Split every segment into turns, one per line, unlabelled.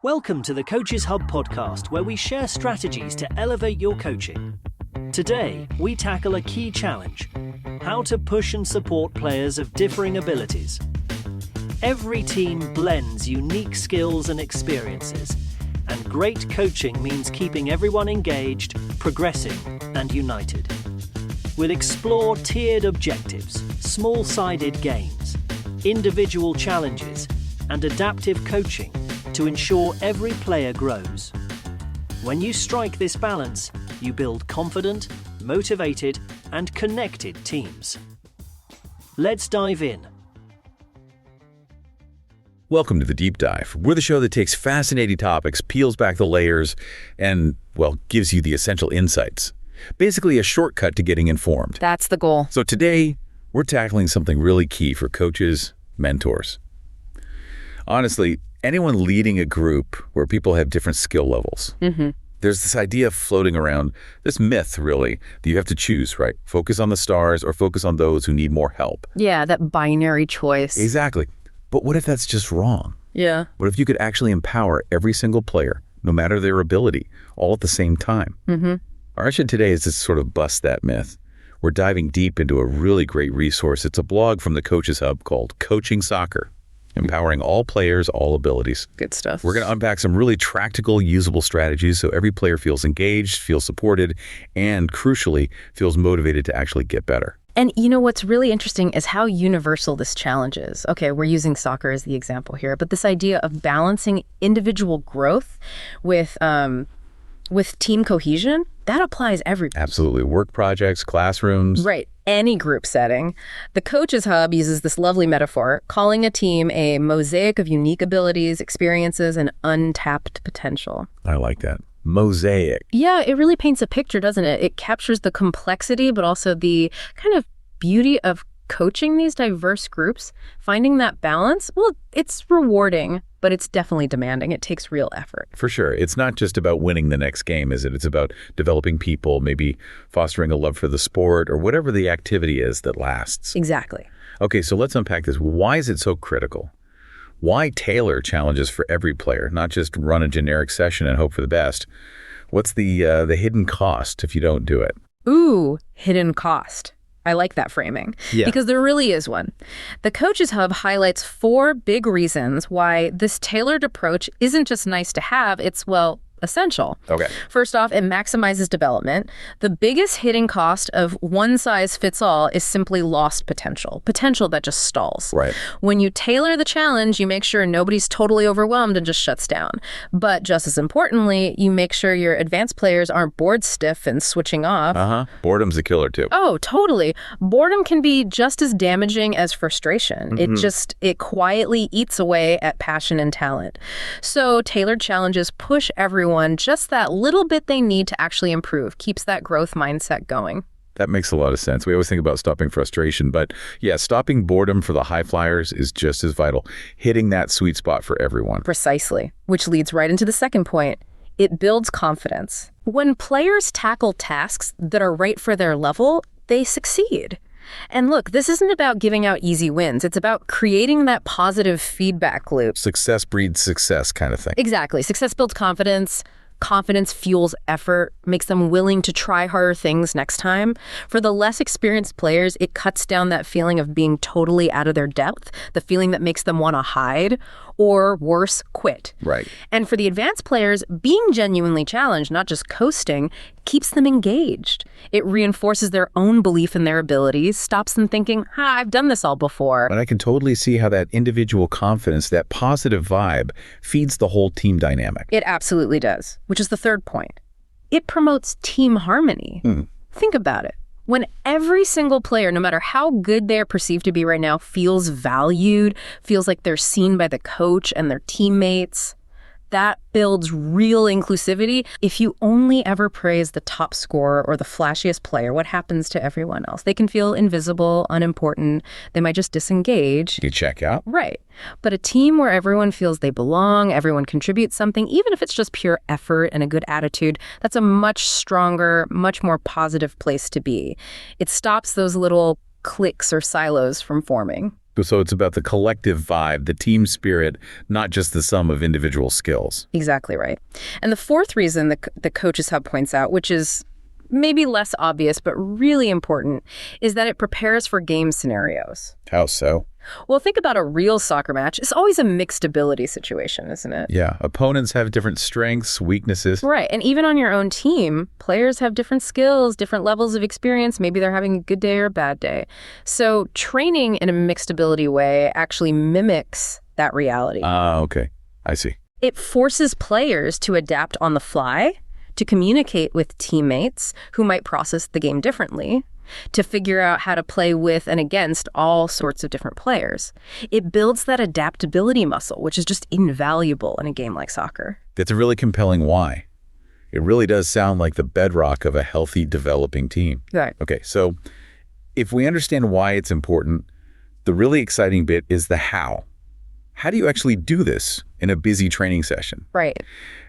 Welcome to the Coaches Hub podcast, where we share strategies to elevate your coaching. Today, we tackle a key challenge: how to push and support players of differing abilities. Every team blends unique skills and experiences, and great coaching means keeping everyone engaged, progressing, and united. We'll explore tiered objectives, small-sided games, individual challenges, and adaptive coaching to ensure every player grows. When you strike this balance, you build confident, motivated, and connected teams. Let's dive in.
Welcome to The Deep Dive. We're the show that takes fascinating topics, peels back the layers, and, gives you the essential insights. Basically a shortcut to getting informed.
That's the goal.
So today, we're tackling something really key for coaches, mentors. Honestly, anyone leading a group where people have different skill levels. There's this idea floating around, this myth really, that you have to choose, right? Focus on the stars or focus on those who need more help.
Yeah, that binary choice.
Exactly. But what if that's just wrong?
Yeah.
What if you could actually empower every single player, no matter their ability, all at the same time? Our mission today is to sort of bust that myth. We're diving deep into a really great resource. It's a blog from the Coaches Hub called Coaching Soccer, empowering all players, all abilities.
Good stuff.
We're going to unpack some really practical, usable strategies so every player feels engaged, feels supported, and crucially, feels motivated to actually get better.
And you know what's really interesting is how universal this challenge is. Okay, we're using soccer as the example here, but this idea of balancing individual growth with team cohesion, that applies everywhere.
Absolutely. Work projects, classrooms.
Right. Any group setting. The Coaches Hub uses this lovely metaphor, calling a team a mosaic of unique abilities, experiences, and untapped potential.
I like that. Mosaic.
Yeah, it really paints a picture, doesn't it? It captures the complexity, but also the kind of beauty of coaching these diverse groups. Finding that balance, it's rewarding, but it's definitely demanding. It takes real effort.
For sure. It's not just about winning the next game, is it? It's about developing people, maybe fostering a love for the sport or whatever the activity is that lasts.
Exactly.
Okay, so let's unpack this. Why is it so critical? Why tailor challenges for every player, not just run a generic session and hope for the best? What's the hidden cost if you don't do it?
Ooh, hidden cost. I like that framing, because there really is one. The Coaches Hub highlights 4 big reasons why this tailored approach isn't just nice to have, it's, essential.
Okay.
First off, it maximizes development. The biggest hidden cost of one size fits all is simply lost potential that just stalls.
Right.
When you tailor the challenge, you make sure nobody's totally overwhelmed and just shuts down. But just as importantly, you make sure your advanced players aren't bored stiff and switching off.
Boredom's a killer too.
Oh, totally. Boredom can be just as damaging as frustration. It quietly eats away at passion and talent. So tailored challenges push everyone just that little bit they need to actually improve, keeps that growth mindset going.
That makes a lot of sense. We always think about stopping frustration, but stopping boredom for the high flyers is just as vital. Hitting that sweet spot for everyone.
Precisely, which leads right into the second point. It builds confidence. When players tackle tasks that are right for their level, they succeed. And look, this isn't about giving out easy wins. It's about creating that positive feedback loop.
Success breeds success kind of thing.
Exactly. Success builds confidence. Confidence fuels effort, makes them willing to try harder things next time. For the less experienced players, it cuts down that feeling of being totally out of their depth, the feeling that makes them want to hide, or worse, quit.
Right.
And for the advanced players, being genuinely challenged, not just coasting, keeps them engaged. It reinforces their own belief in their abilities, stops them thinking, I've done this all before.
But I can totally see how that individual confidence, that positive vibe, feeds the whole team dynamic.
It absolutely does, which is the third point. It promotes team harmony. Think about it. When every single player, no matter how good they're perceived to be right now, feels valued, feels like they're seen by the coach and their teammates, that builds real inclusivity. If you only ever praise the top scorer or the flashiest player, what happens to everyone else? They can feel invisible, unimportant. They might just disengage.
You check out.
Right. But a team where everyone feels they belong, everyone contributes something, even if it's just pure effort and a good attitude, that's a much stronger, much more positive place to be. It stops those little cliques or silos from forming.
So it's about the collective vibe, the team spirit, not just the sum of individual skills.
Exactly right. And the fourth reason the Coaches Hub points out, which is maybe less obvious but really important, is that it prepares for game scenarios.
How so?
Well, think about a real soccer match. It's always a mixed ability situation, isn't it?
Yeah, opponents have different strengths, weaknesses.
Right, and even on your own team, players have different skills, different levels of experience. Maybe they're having a good day or a bad day. So training in a mixed ability way actually mimics that reality.
Okay. I see.
It forces players to adapt on the fly, to communicate with teammates who might process the game differently, to figure out how to play with and against all sorts of different players. It builds that adaptability muscle, which is just invaluable in a game like soccer.
That's a really compelling why. It really does sound like the bedrock of a healthy, developing team.
Right.
Okay, so if we understand why it's important, the really exciting bit is the how. How do you actually do this in a busy training session?
Right.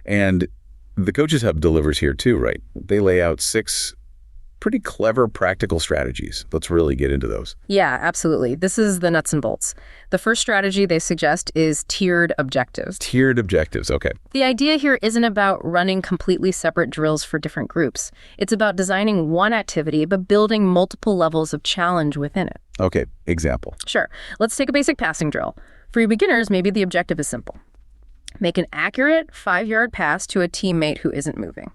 And the Coaches Hub delivers here too, right? They lay out 6 pretty clever practical strategies. Let's really get into those.
Yeah, absolutely. This is the nuts and bolts. The first strategy they suggest is tiered objectives.
Tiered objectives, okay.
The idea here isn't about running completely separate drills for different groups. It's about designing one activity but building multiple levels of challenge within it.
Okay, example.
Sure. Let's take a basic passing drill. For your beginners, maybe the objective is simple. Make an accurate 5-yard pass to a teammate who isn't moving.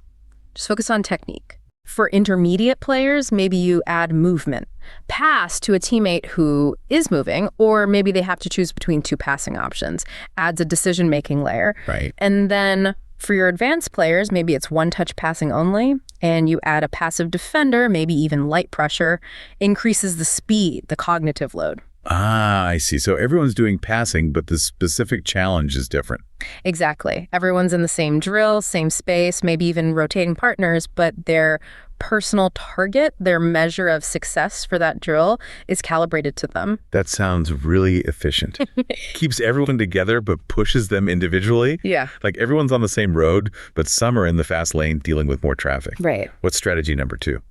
Just focus on technique. For intermediate players, maybe you add movement. Pass to a teammate who is moving, or maybe they have to choose between 2 passing options. Adds a decision-making layer.
Right.
And then for your advanced players, maybe it's one-touch passing only, and you add a passive defender, maybe even light pressure, increases the speed, the cognitive load.
I see. So everyone's doing passing, but the specific challenge is different.
Exactly. Everyone's in the same drill, same space, maybe even rotating partners, but their personal target, their measure of success for that drill is calibrated to them.
That sounds really efficient. Keeps everyone together, but pushes them individually.
Yeah.
Like everyone's on the same road, but some are in the fast lane dealing with more traffic.
Right.
What's strategy number 2?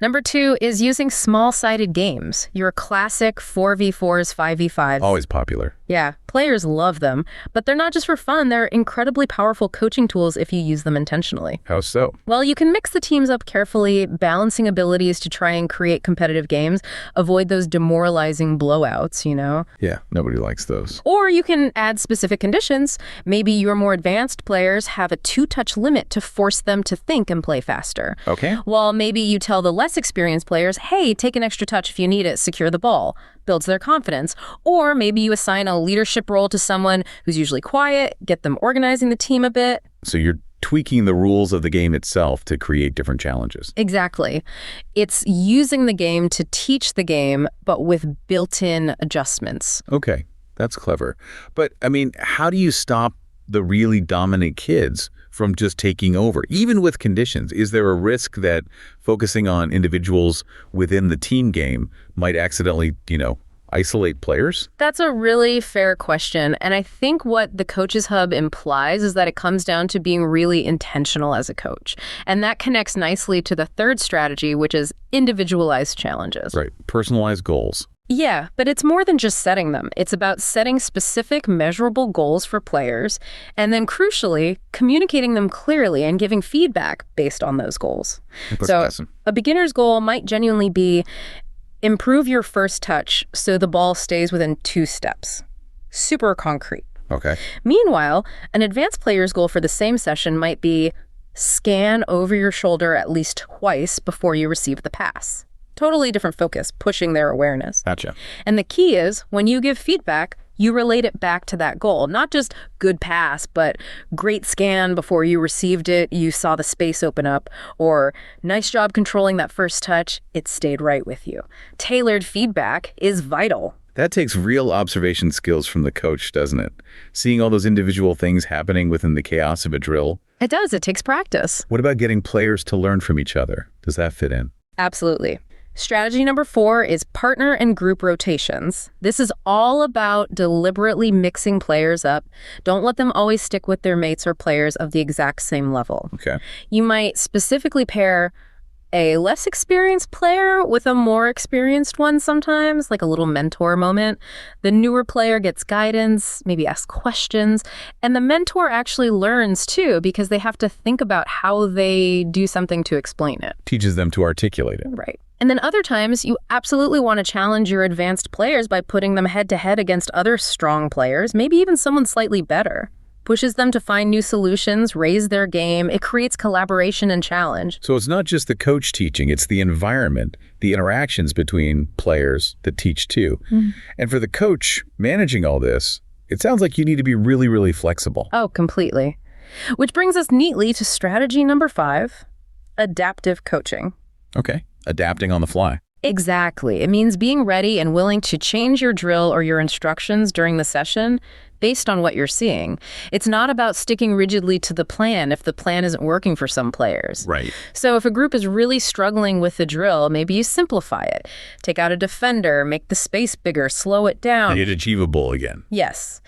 Number 2 is using small-sided games. Your classic 4v4s, 5v5s.
Always popular.
Yeah, players love them, but they're not just for fun. They're incredibly powerful coaching tools if you use them intentionally.
How so?
Well, you can mix the teams up carefully, balancing abilities to try and create competitive games, avoid those demoralizing blowouts, you know?
Yeah, nobody likes those.
Or you can add specific conditions. Maybe your more advanced players have a 2-touch limit to force them to think and play faster.
Okay.
While maybe you tell the less experienced players, hey, take an extra touch if you need it, secure the ball. Builds their confidence. Or maybe you assign a leadership role to someone who's usually quiet, get them organizing the team a bit.
So you're tweaking the rules of the game itself to create different challenges.
Exactly. It's using the game to teach the game, but with built-in adjustments.
Okay, that's clever. But, I mean, how do you stop the really dominant kids from just taking over, even with conditions? Is there a risk that focusing on individuals within the team game might accidentally, isolate players?
That's a really fair question. And I think what the Coaches Hub implies is that it comes down to being really intentional as a coach. And that connects nicely to the third strategy, which is individualized challenges.
Right. Personalized goals.
Yeah, but it's more than just setting them. It's about setting specific, measurable goals for players, and then crucially, communicating them clearly and giving feedback based on those goals. So a beginner's goal might genuinely be improve your first touch so the ball stays within 2 steps. Super concrete.
Okay.
Meanwhile, an advanced player's goal for the same session might be scan over your shoulder at least twice before you receive the pass. Totally different focus, pushing their awareness.
Gotcha.
And the key is, when you give feedback, you relate it back to that goal. Not just good pass, but great scan before you received it, you saw the space open up, or nice job controlling that first touch, it stayed right with you. Tailored feedback is vital.
That takes real observation skills from the coach, doesn't it? Seeing all those individual things happening within the chaos of a drill.
It does. It takes practice.
What about getting players to learn from each other? Does that fit in?
Absolutely. Strategy number 4 is partner and group rotations. This is all about deliberately mixing players up. Don't let them always stick with their mates or players of the exact same level.
Okay.
You might specifically pair a less experienced player with a more experienced one sometimes, like a little mentor moment. The newer player gets guidance, maybe asks questions, and the mentor actually learns too because they have to think about how they do something to explain it.
Teaches them to articulate it.
Right. And then other times, you absolutely want to challenge your advanced players by putting them head-to-head against other strong players, maybe even someone slightly better. Pushes them to find new solutions, raise their game. It creates collaboration and challenge.
So it's not just the coach teaching, it's the environment, the interactions between players that teach too. And for the coach managing all this, it sounds like you need to be really, really flexible.
Oh, completely. Which brings us neatly to strategy number 5, adaptive coaching.
Okay, adapting on the fly.
Exactly. It means being ready and willing to change your drill or your instructions during the session based on what you're seeing. It's not about sticking rigidly to the plan if the plan isn't working for some players.
Right.
So if a group is really struggling with the drill, maybe you simplify it. Take out a defender, make the space bigger, slow it down.
Make it achievable again.
Yes.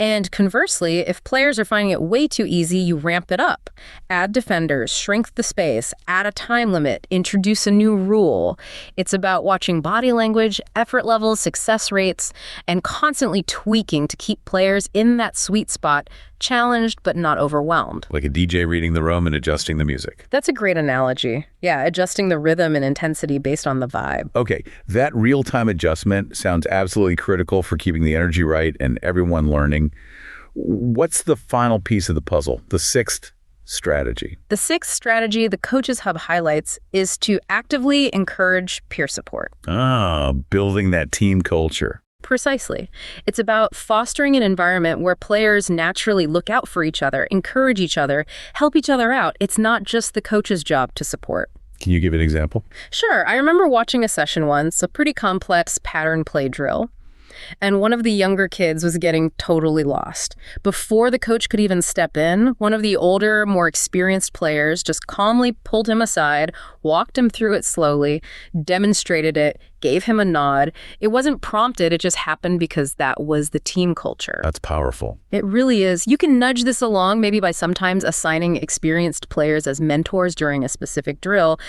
And conversely, if players are finding it way too easy, you ramp it up. Add defenders, shrink the space, add a time limit, introduce a new rule. It's about watching body language, effort levels, success rates, and constantly tweaking to keep players in that sweet spot, challenged but not overwhelmed.
Like a DJ reading the room and adjusting the music.
That's a great analogy. Yeah, adjusting the rhythm and intensity based on the vibe.
Okay, that real-time adjustment sounds absolutely critical for keeping the energy right and everyone learning. What's the final piece of the puzzle, the 6th strategy?
The 6th strategy the Coaches Hub highlights is to actively encourage peer support.
Building that team culture.
Precisely. It's about fostering an environment where players naturally look out for each other, encourage each other, help each other out. It's not just the coach's job to support.
Can you give an example?
Sure. I remember watching a session once, a pretty complex pattern play drill. And one of the younger kids was getting totally lost. Before the coach could even step in, one of the older, more experienced players just calmly pulled him aside, walked him through it slowly, demonstrated it, gave him a nod. It wasn't prompted, it just happened because that was the team culture.
That's powerful.
It really is. You can nudge this along maybe by sometimes assigning experienced players as mentors during a specific drill,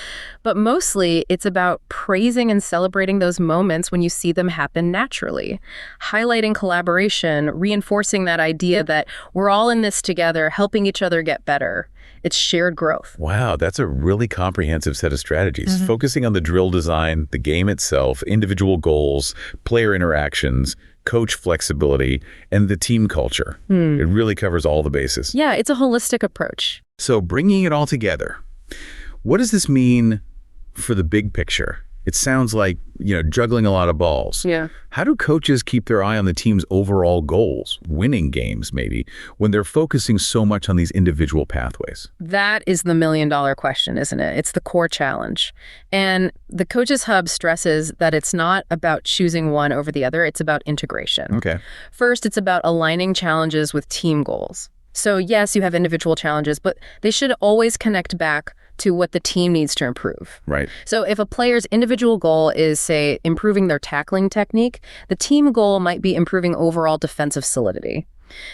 but mostly it's about praising and celebrating those moments when you see them happen naturally, highlighting collaboration, reinforcing that idea that we're all in this together, helping each other get better. It's shared growth.
Wow, that's a really comprehensive set of strategies. Focusing on the drill design, the game itself, individual goals, player interactions, coach flexibility, and the team culture. It really covers all the bases.
Yeah, it's a holistic approach.
So bringing it all together, what does this mean for the big picture? It sounds like, juggling a lot of balls.
Yeah.
How do coaches keep their eye on the team's overall goals, winning games maybe, when they're focusing so much on these individual pathways?
That is the million-dollar question, isn't it? It's the core challenge. And the Coaches Hub stresses that it's not about choosing one over the other, it's about integration.
Okay.
First, it's about aligning challenges with team goals. So yes, you have individual challenges, but they should always connect back to what the team needs to improve.
Right.
So if a player's individual goal is, say, improving their tackling technique, the team goal might be improving overall defensive solidity.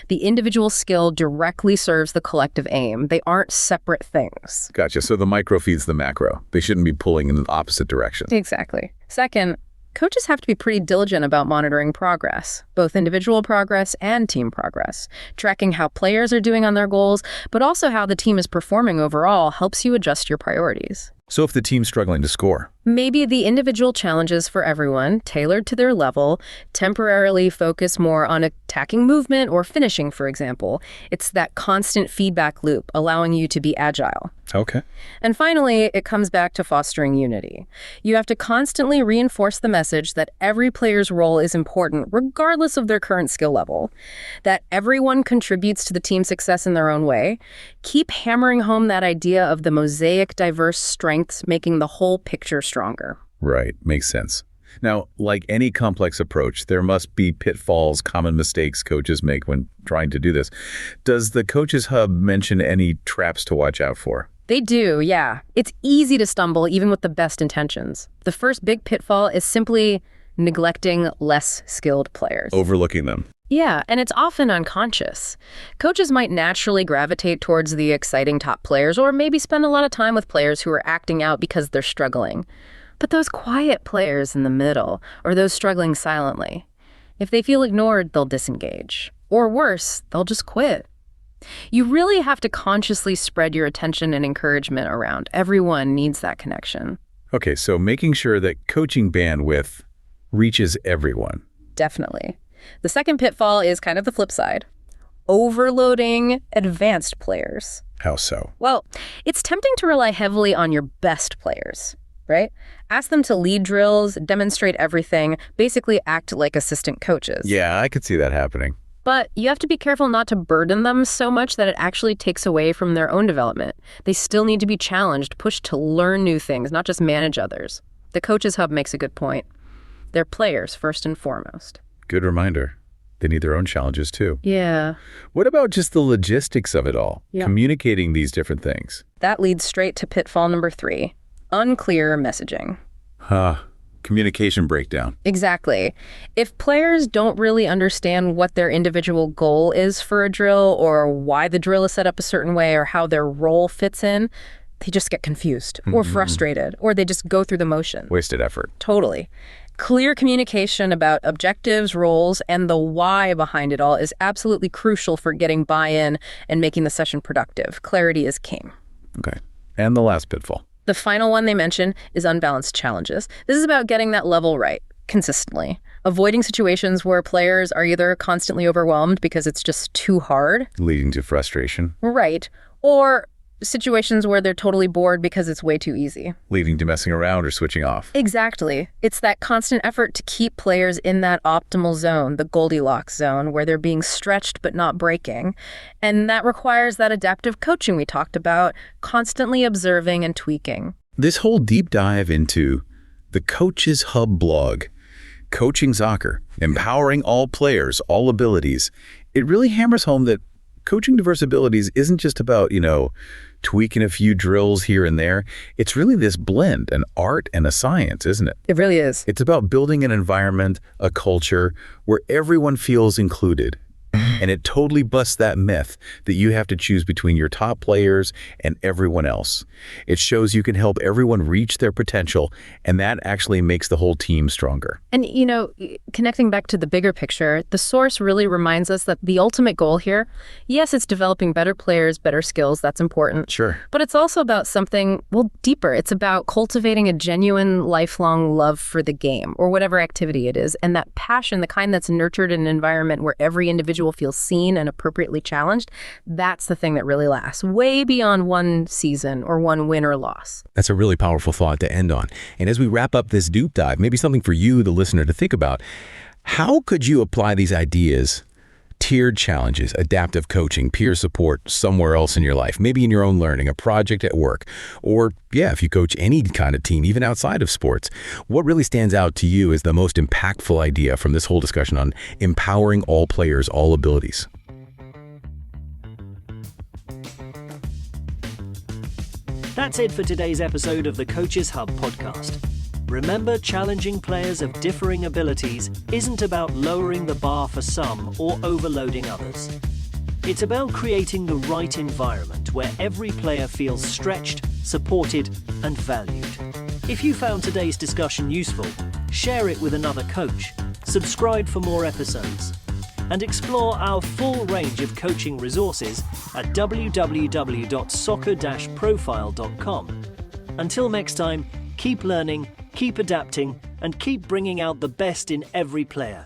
The individual skill directly serves the collective aim. They aren't separate things.
Gotcha. So the micro feeds the macro. They shouldn't be pulling in the opposite direction.
Exactly. Second, coaches have to be pretty diligent about monitoring progress, both individual progress and team progress. Tracking how players are doing on their goals, but also how the team is performing overall helps you adjust your priorities.
So if the team's struggling to score,
maybe the individual challenges for everyone, tailored to their level, temporarily focus more on attacking movement or finishing, for example. It's that constant feedback loop, allowing you to be agile.
Okay.
And finally, it comes back to fostering unity. You have to constantly reinforce the message that every player's role is important, regardless of their current skill level, that everyone contributes to the team's success in their own way. Keep hammering home that idea of the mosaic, diverse strengths making the whole picture stronger.
Right. Makes sense. Now, like any complex approach, there must be pitfalls, common mistakes coaches make when trying to do this. Does the Coaches Hub mention any traps to watch out for?
They do, yeah. It's easy to stumble even with the best intentions. The first big pitfall is simply neglecting less skilled players.
Overlooking them.
Yeah, and it's often unconscious. Coaches might naturally gravitate towards the exciting top players or maybe spend a lot of time with players who are acting out because they're struggling. But those quiet players in the middle, or those struggling silently, if they feel ignored, they'll disengage. Or worse, they'll just quit. You really have to consciously spread your attention and encouragement around. Everyone needs that connection.
Okay, so making sure that coaching bandwidth reaches everyone.
Definitely. The second pitfall is kind of the flip side. Overloading advanced players.
How so?
Well, it's tempting to rely heavily on your best players, right? Ask them to lead drills, demonstrate everything, basically act like assistant coaches.
Yeah, I could see that happening.
But you have to be careful not to burden them so much that it actually takes away from their own development. They still need to be challenged, pushed to learn new things, not just manage others. The Coaches Hub makes a good point. They're players first and foremost.
Good reminder. They need their own challenges too.
Yeah.
What about just the logistics of it all?
Yeah.
Communicating these different things.
That leads straight to pitfall number 3, unclear messaging.
Communication breakdown.
Exactly. If players don't really understand what their individual goal is for a drill or why the drill is set up a certain way or how their role fits in, they just get confused or frustrated or they just go through the motion.
Wasted effort.
Totally. Clear communication about objectives, roles, and the why behind it all is absolutely crucial for getting buy-in and making the session productive. Clarity is king.
Okay. And the last pitfall.
The final one they mention is unbalanced challenges. This is about getting that level right consistently, avoiding situations where players are either constantly overwhelmed because it's just too hard.
Leading to frustration.
Right. Or situations where they're totally bored because it's way too easy.
Leading to messing around or switching off.
Exactly. It's that constant effort to keep players in that optimal zone, the Goldilocks zone, where they're being stretched but not breaking. And that requires that adaptive coaching we talked about, constantly observing and tweaking.
This whole deep dive into the Coaches Hub blog, Coaching Soccer, Empowering All Players, All Abilities, it really hammers home that coaching diverse abilities isn't just about, tweaking a few drills here and there. It's really this blend, an art and a science, isn't it?
It really is.
It's about building an environment, a culture where everyone feels included. And it totally busts that myth that you have to choose between your top players and everyone else. It shows you can help everyone reach their potential, and that actually makes the whole team stronger.
And, connecting back to the bigger picture, the source really reminds us that the ultimate goal here, yes, it's developing better players, better skills, that's important.
Sure.
But it's also about something, deeper. It's about cultivating a genuine, lifelong love for the game, or whatever activity it is, and that passion, the kind that's nurtured in an environment where every individual feels seen and appropriately challenged, that's the thing that really lasts, way beyond one season or one win or loss.
That's a really powerful thought to end on. And as we wrap up this deep dive, maybe something for you, the listener, to think about. How could you apply these ideas, tiered challenges, adaptive coaching, peer support, somewhere else in your life, maybe in your own learning, a project at work, or if you coach any kind of team, even outside of sports? What really stands out to you as the most impactful idea from this whole discussion on empowering all players, all abilities?
That's it for today's episode of the Coaches Hub podcast. Remember, challenging players of differing abilities isn't about lowering the bar for some or overloading others. It's about creating the right environment where every player feels stretched, supported, and valued. If you found today's discussion useful, share it with another coach, subscribe for more episodes, and explore our full range of coaching resources at www.soccer-profile.com. Until next time, keep learning, keep adapting, and keep bringing out the best in every player.